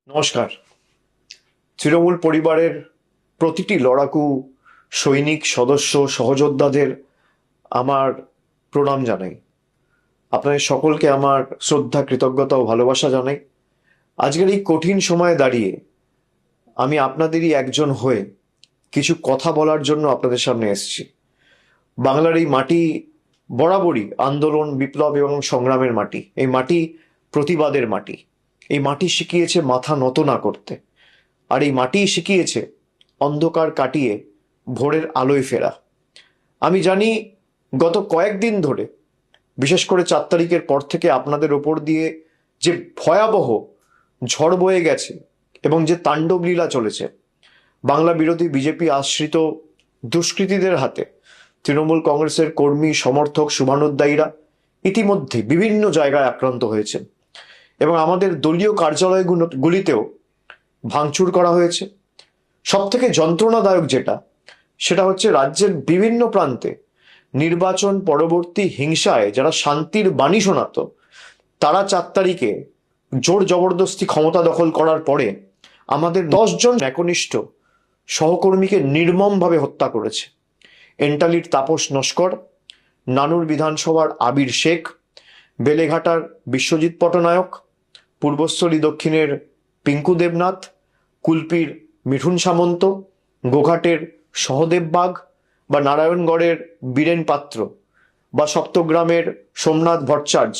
নমস্কার। তৃণমূল পরিবারের প্রতিটি লড়াকু সৈনিক সদস্য সহযোদ্ধাদের আমার প্রণাম জানাই। আপনাদের সকলকে আমার শ্রদ্ধা, কৃতজ্ঞতা ও ভালোবাসা জানাই। আজকের এই কঠিন সময়ে দাঁড়িয়ে আমি আপনাদেরই একজন হয়ে কিছু কথা বলার জন্য আপনাদের সামনে এসেছি। বাংলার এই মাটি বরাবরই আন্দোলন, বিপ্লব এবং সংগ্রামের মাটি। এই মাটি প্রতিবাদের মাটি। এই মাটি শিখিয়েছে মাথা নত না করতে। আর এই মাটিই শিখিয়েছে অন্ধকার কাটিয়ে ভোরের আলোয় ফেরা। আমি জানি গত কয়েকদিন ধরে, বিশেষ করে 4 তারিখের পর থেকে আপনাদের ওপর দিয়ে যে ভয়াবহ ঝড় বয়ে গেছে এবং যে তাণ্ডব লীলা চলেছে, বাংলা বিরোধী বিজেপি আশ্রিত দুষ্কৃতীদের হাতে তৃণমূল কংগ্রেসের কর্মী, সমর্থক, শুভানুধ্যায়ীরা ইতিমধ্যে বিভিন্ন জায়গায় আক্রান্ত হয়েছে এবং আমাদের দলীয় কার্যালয়গুলিতেও ভাঙচুর করা হয়েছে। সব থেকে যন্ত্রণাদায়ক সেটা হচ্ছে রাজ্যের বিভিন্ন প্রান্তে নির্বাচন পরবর্তী হিংসায় যারা শান্তির বাণী শোনাতো, তারা 4 তারিখে জোর জবরদস্তি ক্ষমতা দখল করার পরে আমাদের 10 জন একনিষ্ঠ সহকর্মীকে নির্মমভাবে হত্যা করেছে। এন্টালির তাপস নস্কর, নানুর বিধানসভার আবির শেখ, বেলেঘাটার বিশ্বজিৎ পটনায়ক, পূর্বস্থলী দক্ষিণের পিঙ্কু দেবনাথ, কুলপির মিঠুন সামন্ত, গোঘাটের সহদেব বাগ বা নারায়ণগড়ের বীরেন পাত্র বা সপ্তগ্রামের সোমনাথ ভট্টাচার্য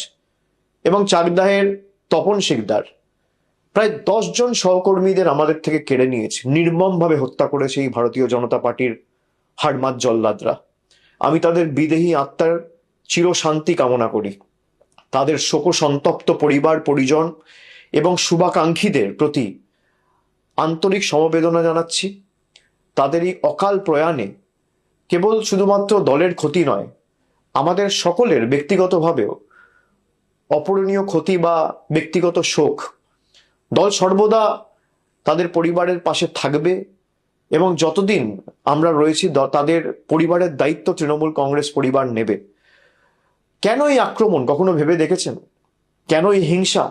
এবং চাকদাহের তপন শিকদার, প্রায় 10 জন সহকর্মীদের আমাদের থেকে কেড়ে নিয়েছে, নির্মমভাবে হত্যা করেছে এই ভারতীয় জনতা পার্টির হাড়মাত জল্লাদরা। আমি তাদের বিদেহী আত্মার চিরশান্তি কামনা করি। তাদের শোকসন্তপ্ত পরিবার পরিজন এবং শুভাকাঙ্ক্ষীদের প্রতি আন্তরিক সমবেদনা জানাচ্ছি। তাদের এই অকাল প্রয়াণে কেবল শুধুমাত্র দলের ক্ষতি নয়, আমাদের সকলের ব্যক্তিগতভাবেও অপূরণীয় ক্ষতি বা ব্যক্তিগত শোক। দল সর্বদা তাদের পরিবারের পাশে থাকবে এবং যতদিন আমরা রয়েছি তাদের পরিবারের দায়িত্ব তৃণমূল কংগ্রেস পরিবার নেবে। কেন এই আক্রমণ কখনো ভেবে দেখেছেন? কেন এই হিংসা?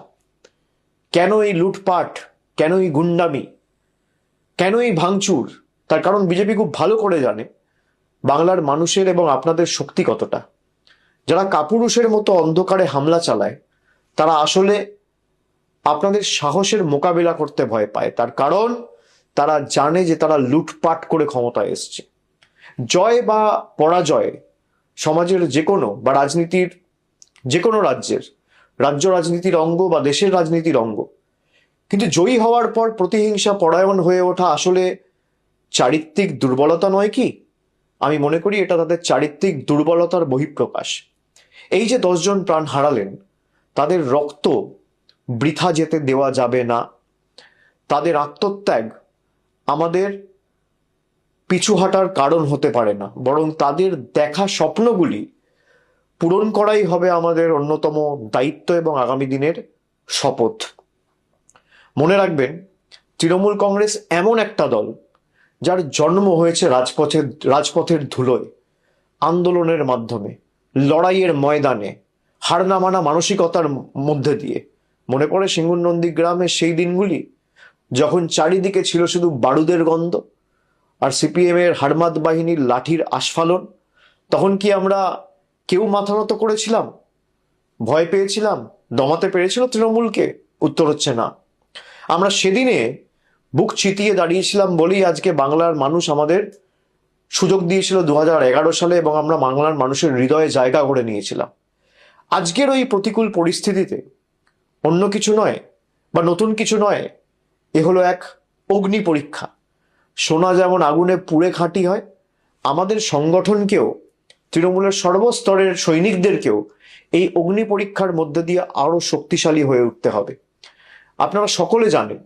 কেন এই লুটপাট? কেন এই গুন্ডামি? কেন এই ভাঙচুর? তার কারণ বিজেপি খুব ভালো করে জানে বাংলার মানুষের এবং আপনাদের শক্তি কতটা। যারা কাপুরুষের মতো অন্ধকারে হামলা চালায়, তারা আসলে আপনাদের সাহসের মোকাবিলা করতে ভয় পায়। তার কারণ তারা জানে যে তারা লুটপাট করে ক্ষমতায় এসছে। জয় বা পরাজয় সমাজের যে কোনো বা রাজনীতির যে কোনো রাজ্য রাজনীতির অঙ্গ বা দেশের রাজনীতির অঙ্গ। কিন্তু জয়ী হওয়ার পর প্রতিহিংসা পরায়ণ হয়ে ওঠা আসলে চারিত্রিক দুর্বলতা নয় কি? আমি মনে করি এটা তাদের চারিত্রিক দুর্বলতার বহিঃপ্রকাশ। এই যে 10 জন প্রাণ হারালেন, তাদের রক্ত বৃথা যেতে দেওয়া যাবে না। তাদের আত্মত্যাগ আমাদের পিছু হাঁটার কারণ হতে পারে না, বরং তাদের দেখা স্বপ্নগুলি পূরণ করাই হবে আমাদের অন্যতম দায়িত্ব এবং আগামী দিনের শপথ। মনে রাখবেন, তৃণমূল কংগ্রেস এমন একটা দল যার জন্ম হয়েছে রাজপথের ধুলোয়, আন্দোলনের মাধ্যমে, লড়াইয়ের ময়দানে, হার না মানা মানসিকতার মধ্যে দিয়ে। মনে পড়ে সিঙ্গুর নন্দীগ্রামের সেই দিনগুলি, যখন চারিদিকে ছিল শুধু বারুদের গন্ধ আর সিপিএম এর হারমাত বাহিনীর লাঠির আস্ফালন। তখন কি আমরা কেউ মাথা নত করেছিলাম? ভয় পেয়েছিলাম? দমাতে পেরেছিল তৃণমূলকে? উত্তর হচ্ছে না। আমরা সেদিনে বুক চিতিয়ে দাঁড়িয়েছিলাম বলেই আজকে বাংলার মানুষ আমাদের সুযোগ দিয়েছিল 2011 সালে এবং আমরা বাংলার মানুষের হৃদয়ে জায়গা করে নিয়েছিলাম। আজকের ওই প্রতিকূল পরিস্থিতিতে অন্য কিছু নয় বা নতুন কিছু নয়, এ হলো এক অগ্নি পরীক্ষা। সোনা যেমন আগুনে পুড়ে খাঁটি হয়, আমাদের সংগঠনকেও, তৃণমূলের সর্বস্তরের সৈনিকদেরকেও এই অগ্নি পরীক্ষার মধ্যে দিয়ে আরো শক্তিশালী হয়ে উঠতে হবে। আপনারা সকলে জানেন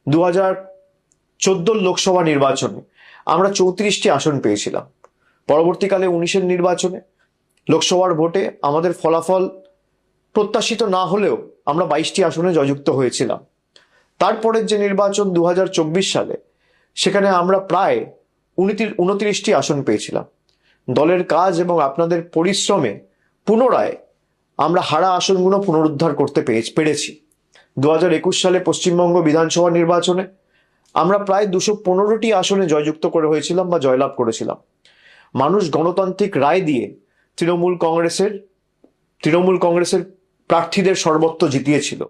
2014 লোকসভা নির্বাচনে আমরা 34টি আসন পেয়েছিলাম। পরবর্তীকালে 19-এর নির্বাচনে লোকসভার ভোটে আমাদের ফলাফল প্রত্যাশিত না হলেও আমরা 22টি আসনে জয়যুক্ত হয়েছিলাম। তারপরের যে নির্বাচন 2024 সালে, সেখানে আমরা প্রায় 29টি আসন পেয়েছিলাম। দলের কাজ এবং আপনাদের পরিশ্রমে পুনরায় আমরা হারা আসনগুলো পুনরুদ্ধার করতে পেরেছি। 2021 সালে পশ্চিমবঙ্গ বিধানসভা নির্বাচনে আমরা প্রায় 215টি আসনে জয়যুক্ত করে হয়েছিলাম বা জয়লাভ করেছিলাম। মানুষ গণতান্ত্রিক রায় দিয়ে তৃণমূল কংগ্রেসের প্রার্থীদের সর্বত্র জিতিয়েছিল।